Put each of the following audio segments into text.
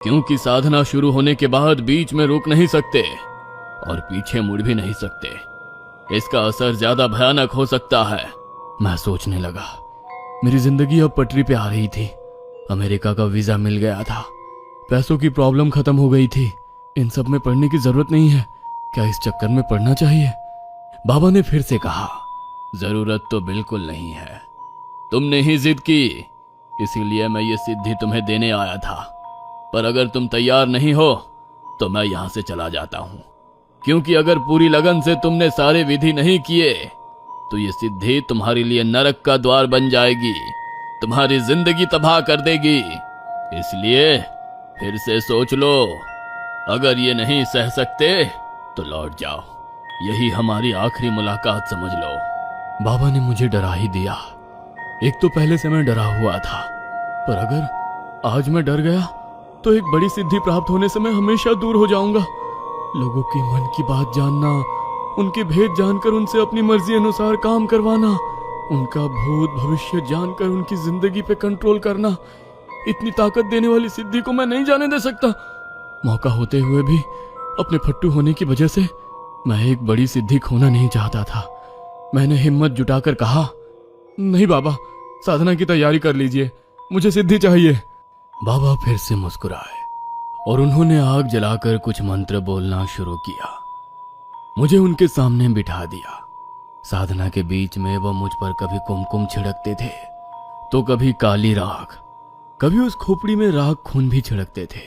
क्योंकि साधना शुरू होने के बाद बीच में रुक नहीं सकते और पीछे मुड़ भी नहीं सकते। इसका असर ज्यादा भयानक हो सकता है। मैं सोचने लगा, मेरी जिंदगी अब पटरी पे आ रही थी। अमेरिका का वीजा मिल गया था, पैसों की प्रॉब्लम खत्म हो गई थी। इन सब में पढ़ने की जरूरत नहीं है, क्या इस चक्कर में पढ़ना चाहिए? बाबा ने फिर से कहा, जरूरत तो बिल्कुल नहीं है, तुमने ही जिद की, इसीलिए मैं ये सिद्धि तुम्हें देने आया था। पर अगर तुम तैयार नहीं हो तो मैं यहां से चला जाता हूं, क्योंकि अगर पूरी लगन से तुमने सारे विधि नहीं किए तो ये सिद्धि तुम्हारे लिए नरक का द्वार बन जाएगी, तुम्हारी जिंदगी तबाह कर देगी। इसलिए फिर से सोच लो, अगर ये नहीं सह सकते तो लौट जाओ, यही हमारी आखिरी मुलाकात समझ लो। बाबा ने मुझे डरा ही दिया। एक तो पहले से मैं डरा हुआ था, पर अगर आज मैं डर गया तो एक बड़ी सिद्धि प्राप्त होने से मैं हमेशा दूर हो जाऊंगा। लोगों के मन की बात जानना, उनके भेद जानकर उनसे अपनी मर्जी अनुसार काम करवाना, उनका भूत भविष्य जानकर उनकी जिंदगी पे कंट्रोल करना, इतनी ताकत देने वाली सिद्धि को मैं नहीं जाने दे सकता। मौका होते हुए भी अपने फट्टू होने की वजह से मैं एक बड़ी सिद्धि खोना नहीं चाहता था। मैंने हिम्मत जुटाकर कहा, नहीं बाबा, साधना की तैयारी कर लीजिए, मुझे सिद्धि चाहिए। बाबा फिर से मुस्कुराए और उन्होंने आग जलाकर कुछ मंत्र बोलना शुरू किया। मुझे उनके सामने बिठा दिया। साधना के बीच में वह मुझ पर कभी कुमकुम छिड़कते थे तो कभी काली राख, कभी उस खोपड़ी में राख खून भी छिड़कते थे।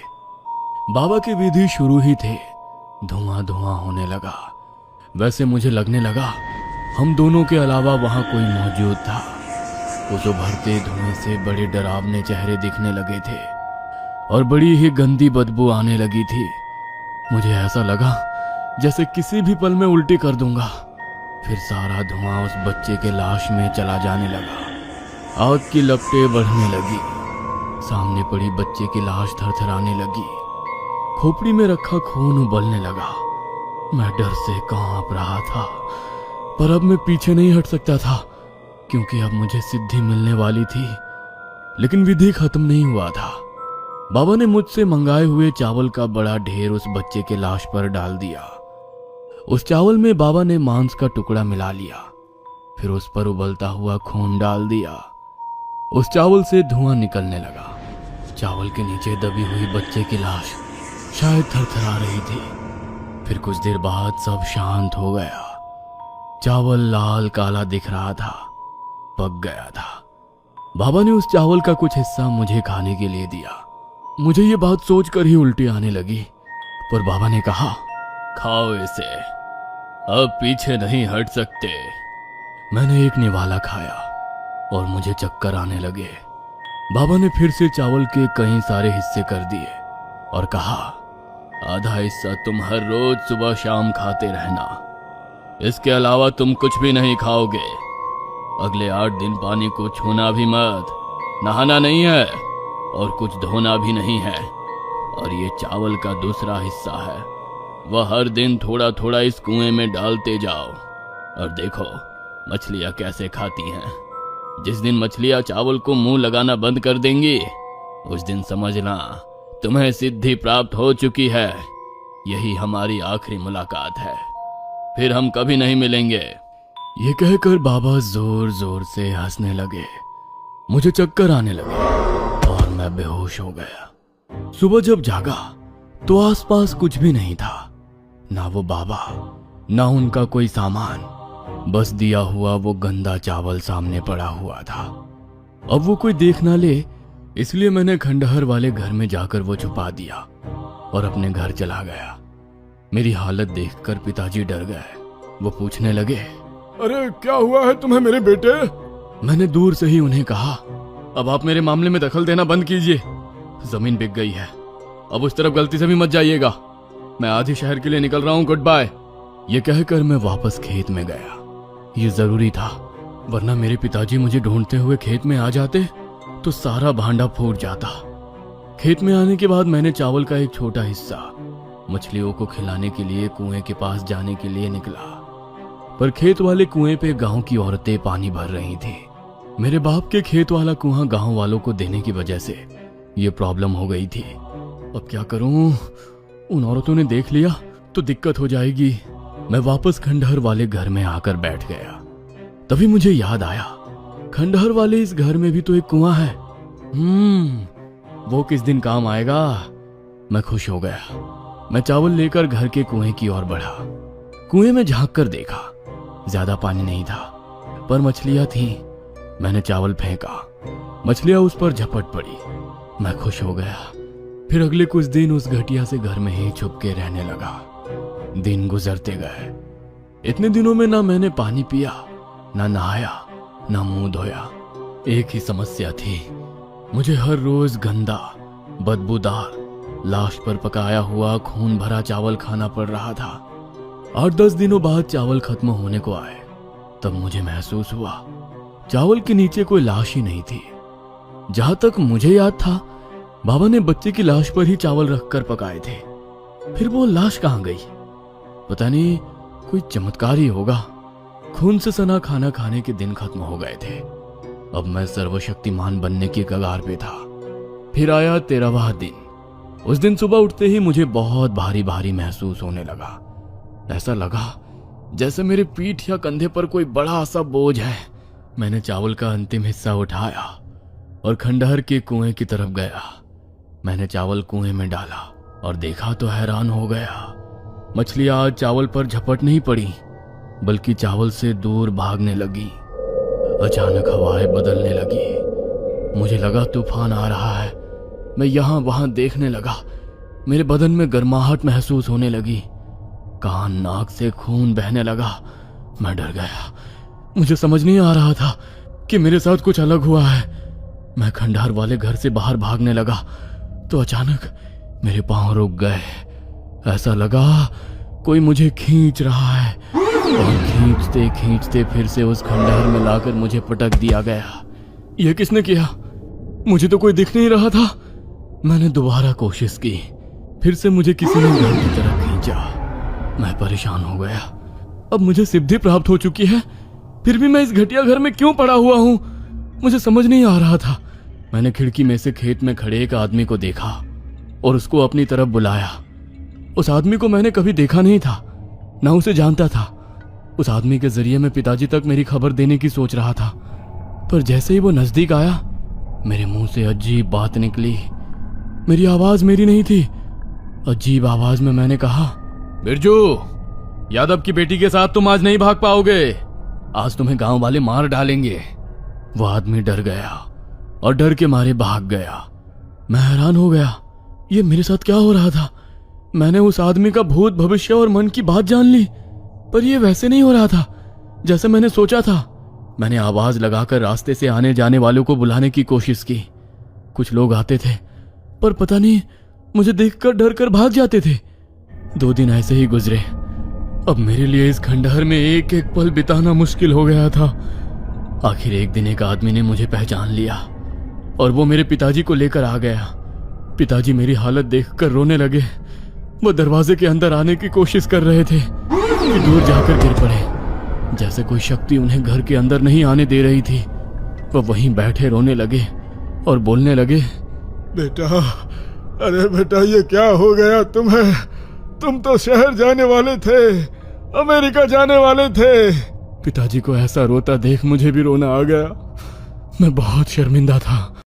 बाबा की विधि शुरू ही थे, धुआं धुआं होने लगा। वैसे मुझे लगने लगा हम दोनों के अलावा वहां कोई मौजूद था। उस उभरते धुएं से बड़े डरावने चेहरे दिखने लगे थे और बड़ी ही गंदी बदबू आने लगी थी। मुझे ऐसा लगा जैसे किसी भी पल में उल्टी कर दूंगा। फिर सारा धुआं उस बच्चे के लाश में चला जाने लगा। आग की लपटें बढ़ने लगी। सामने पड़ी बच्चे की लाश थरथराने लगी। खोपड़ी में रखा खून उबलने लगा। मैं डर से कांप रहा था, पर अब मैं पीछे नहीं हट सकता था, क्योंकि अब मुझे सिद्धि मिलने वाली थी। लेकिन विधि खत्म नहीं हुआ था। बाबा ने मुझसे मंगाए हुए चावल का बड़ा ढेर उस बच्चे के लाश पर डाल दिया। उस चावल में बाबा ने मांस का टुकड़ा मिला लिया, फिर उस पर उबलता हुआ खून डाल दिया। उस चावल से धुआं निकलने लगा। चावल के नीचे दबी हुई बच्चे की लाश शायद थरथरा रही थी। फिर कुछ देर बाद सब शांत हो गया। चावल लाल काला दिख रहा था, पक गया था। बाबा ने उस चावल का कुछ हिस्सा मुझे खाने के लिए दिया। मुझे ये बात सोचकर ही उल्टी आने लगी, पर बाबा ने कहा, खाओ इसे, अब पीछे नहीं हट सकते। मैंने एक निवाला खाया और मुझे चक्कर आने लगे। बाबा ने फिर से चावल के कई सारे हिस्से कर दिए और कहा, आधा हिस्सा तुम हर रोज सुबह शाम खाते रहना, इसके अलावा तुम कुछ भी नहीं खाओगे। अगले 8 दिन पानी को छूना भी मत, नहाना नहीं है और कुछ धोना भी नहीं है। और ये चावल का दूसरा हिस्सा है, वह हर दिन थोड़ा थोड़ा इस कुएं में डालते जाओ और देखो मछलियां कैसे खाती हैं। जिस दिन मछलियां चावल को मुंह लगाना बंद कर देंगी, उस दिन समझना तुम्हें सिद्धि प्राप्त हो चुकी है। यही हमारी आखिरी मुलाकात है, फिर हम कभी नहीं मिलेंगे। ये कहकर बाबा जोर जोर से हंसने लगे। मुझे चक्कर आने लगे और मैं बेहोश हो गया। सुबह जब जागा तो आसपास कुछ भी नहीं था, ना वो बाबा, ना उनका कोई सामान, बस दिया हुआ वो गंदा चावल सामने पड़ा हुआ था। अब वो कोई देख ना ले, इसलिए मैंने खंडहर वाले घर में जाकर वो छुपा दिया और अपने घर चला गया। मेरी हालत देखकर पिताजी डर गए। वो पूछने लगे, अरे क्या हुआ है तुम्हें मेरे बेटे? मैंने दूर से ही उन्हें कहा, अब आप मेरे मामले में दखल देना बंद कीजिए। जमीन बिक गई है, अब उस तरफ गलती से भी मत जाइएगा। मैं आधे शहर के लिए निकल रहा हूँ, गुड बाय। ये कहकर मैं वापस खेत में गया। ये जरूरी था, वरना मेरे पिताजी मुझे ढूंढते हुए खेत में आ जाते तो सारा भांडा फूट जाता। खेत में आने के बाद मैंने चावल का एक छोटा हिस्सा मछलियों को खिलाने के लिए कुएं के पास जाने के लिए निकला, पर खेत वाले कुएं पे गांव की औरतें पानी भर रही थी। मेरे बाप के खेत वाला कुआं गांव वालों को देने की वजह से ये प्रॉब्लम हो गई थी। अब क्या करूं? उन औरतों ने देख लिया तो दिक्कत हो जाएगी। मैं वापस खंडहर वाले घर में आकर बैठ गया। तभी मुझे याद आया, खंडहर वाले इस घर में भी तो एक कुआं है। वो किस दिन काम आएगा। मैं खुश हो गया। मैं चावल लेकर घर के कुएं की ओर बढ़ा। कुएं में झांक कर देखा, ज्यादा पानी नहीं था, पर मछलियां थीं। मैंने चावल फेंका, मछलियां उस पर झपट पड़ी। मैं खुश हो गया। फिर अगले कुछ दिन उस घटिया से घर में ही छुप के रहने लगा। दिन गुजरते गए। इतने दिनों में ना मैंने पानी पिया, ना नहाया, ना मुंह धोया। एक ही समस्या थी, मुझे हर रोज गंदा, बदबूदार, लाश पर पकाया हुआ खून भरा चावल खाना पड़ रहा था। 8-10 दिनों बाद चावल खत्म होने को आए, तब मुझे महसूस हुआ चावल के नीचे कोई लाश ही नहीं थी। जहां तक मुझे याद था, बाबा ने बच्चे की लाश पर ही चावल रखकर पकाए थे। फिर वो लाश कहां गई? पता नहीं, कोई चमत्कार ही होगा। खून से सना खाना खाने के दिन खत्म हो गए थे। अब मैं सर्वशक्तिमान बनने की कगार पे था। फिर आया 13वां दिन। उस दिन सुबह उठते ही मुझे बहुत भारी भारी महसूस होने लगा। ऐसा लगा जैसे मेरे पीठ या कंधे पर कोई बड़ा सा बोझ है। मैंने चावल का अंतिम हिस्सा उठाया और खंडहर के कुएं की तरफ गया। मैंने चावल कुएं में डाला और देखा तो हैरान हो गया। मछलियां आज चावल पर झपट नहीं पड़ी, बल्कि चावल से दूर भागने लगी। अचानक हवाएं बदलने लगी। मुझे लगा तूफान आ रहा है। मैं यहां वहां देखने लगा। मेरे बदन में गर्माहट महसूस होने लगी। कान नाक से खून बहने लगा। मैं डर गया। मुझे समझ नहीं आ रहा था कि मेरे साथ कुछ अलग हुआ है। मैं खंडहर वाले घर से बाहर भागने लगा तो अचानक मेरे पांव रुक गए। ऐसा लगा कोई मुझे खींच रहा है और खींचते खींचते फिर से उस खंडहर में लाकर मुझे पटक दिया गया। यह किसने किया? मुझे तो कोई दिख नहीं रहा था। मैंने दोबारा कोशिश की। फिर से मुझे किसी ने घर की तरफ खींचा। मैं परेशान हो गया। अब मुझे सिद्धि प्राप्त हो चुकी है, फिर भी मैं इस घटिया घर में क्यों पड़ा हुआ हूं? मुझे समझ नहीं आ रहा था। मैंने खिड़की में से खेत में खड़े एक आदमी को देखा और उसको अपनी तरफ बुलाया। उस आदमी को मैंने कभी देखा नहीं था, ना उसे जानता था। उस आदमी के जरिए मैं पिताजी तक मेरी खबर देने की सोच रहा था, पर जैसे ही वो नजदीक आया, मेरे मुंह से अजीब बात निकली। मेरी आवाज मेरी नहीं थी। अजीब आवाज में मैंने कहा, बिरजू, यादव की बेटी के साथ तुम आज नहीं भाग पाओगे। आज तुम्हें गांव वाले मार डालेंगे। वो आदमी डर गया और डर के मारे भाग गया। मैं हैरान हो गया, ये मेरे साथ क्या हो रहा था? मैंने उस आदमी का भूत, भविष्य और मन की बात जान ली, पर यह वैसे नहीं हो रहा था जैसे मैंने सोचा था। मैंने आवाज लगाकर रास्ते से आने जाने वालों को बुलाने की कोशिश की। कुछ लोग आते थे, पर पता नहीं मुझे देखकर डर कर भाग जाते थे। 2 दिन ऐसे ही गुजरे। अब मेरे लिए इस खंडहर में एक एक पल बिताना मुश्किल हो गया था। आखिर एक दिन एक आदमी ने मुझे पहचान लिया और वो मेरे पिताजी को लेकर आ गया। पिताजी मेरी हालत देखकर रोने लगे। वो दरवाजे के अंदर आने की कोशिश कर रहे थे कि दूर जाकर गिर पड़े। जैसे कोई शक्ति उन्हें घर के अंदर नहीं आने दे रही थी। वो वहीं बैठे रोने लगे और बोलने लगे, बेटा, अरे बेटा, ये क्या हो गया तुम्हें? तुम तो शहर जाने वाले थे, अमेरिका जाने वाले थे। पिताजी को ऐसा रोता देख मुझे भी रोना आ गया। मैं बहुत शर्मिंदा था।